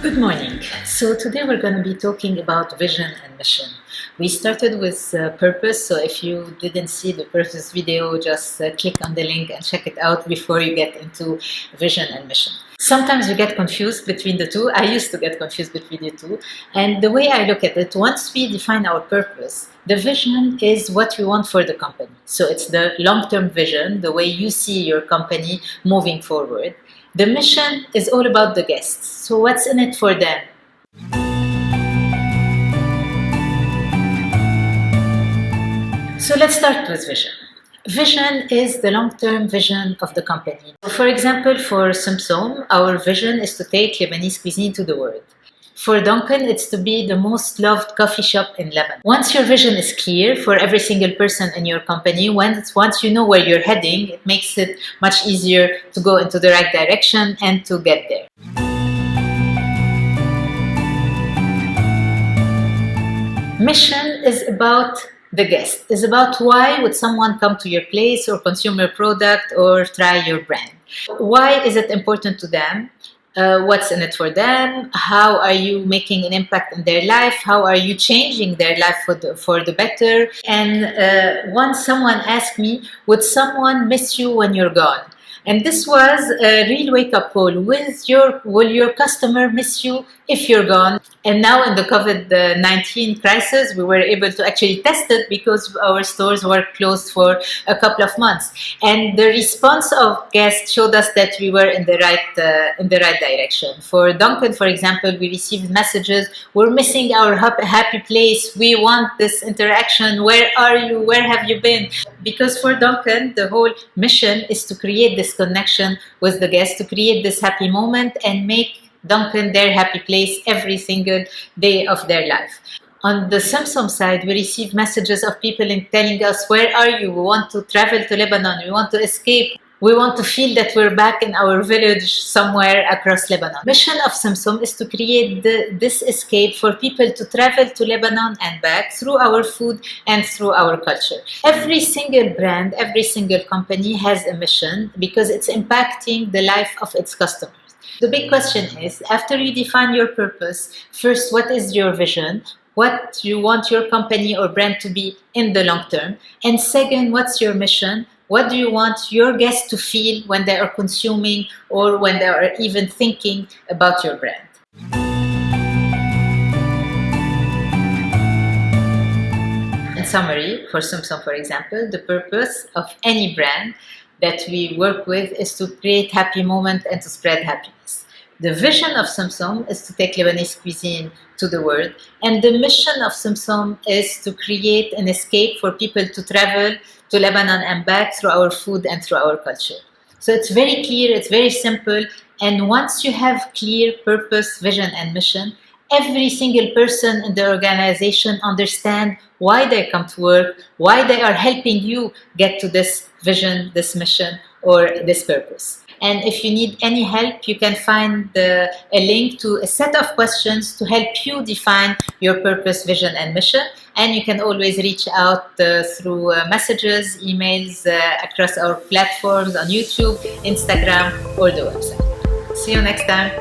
Good morning. So today we're going to be talking about vision and mission. We started with purpose, so if you didn't see the purpose video, just click on the link and check it out before you get into vision and mission. Sometimes we get confused between the two. I used to get confused between the two. And the way I look at it, once we define our purpose, the vision is what we want for the company. So it's the long-term vision, the way you see your company moving forward. The mission is all about the guests. So what's in it for them? So let's start with vision. Vision is the long-term vision of the company. For example, for Samsung, our vision is to take Lebanese cuisine to the world. For Dunkin', it's to be the most loved coffee shop in Lebanon. Once your vision is clear for every single person in your company, once you know where you're heading, it makes it much easier to go into the right direction and to get there. Mission is about the guest, is about why would someone come to your place or consume your product or try your brand. Why is it important to them? What's in it for them? How are you making an impact in their life? How are you changing their life for the better? And once someone asked me, would someone miss you when you're gone? And this was a real wake-up call. Will your customer miss you if you're gone? And now in the COVID-19 crisis, we were able to actually test it because our stores were closed for a couple of months. And the response of guests showed us that we were in the right direction. For Dunkin', for example, we received messages, we're missing our happy place. We want this interaction. Where are you? Where have you been? Because for Dunkin', the whole mission is to create this connection with the guests, to create this happy moment and make Dunkin' their happy place every single day of their life. On the Samsung side, we receive messages of people telling us, where are you? We want to travel to Lebanon. We want to escape. We want to feel that we're back in our village somewhere across Lebanon. Mission of Samsung is to create this escape for people to travel to Lebanon and back through our food and through our culture. Every single brand, every single company has a mission because it's impacting the life of its customers. The big question is, after you define your purpose, first, what is your vision? What you want your company or brand to be in the long term? And second, what's your mission? What do you want your guests to feel when they are consuming or when they are even thinking about your brand? In summary, for Samsung, for example, the purpose of any brand that we work with is to create happy moments and to spread happiness. The vision of Samsung is to take Lebanese cuisine to the world, and the mission of Samsung is to create an escape for people to travel to Lebanon and back through our food and through our culture. So it's very clear, it's very simple, and once you have clear purpose, vision, and mission, every single person in the organization understands why they come to work, why they are helping you get to this vision, this mission, or this purpose. And if you need any help, you can find a link to a set of questions to help you define your purpose, vision, and mission. And you can always reach out through messages, emails across our platforms on YouTube, Instagram, or the website. See you next time.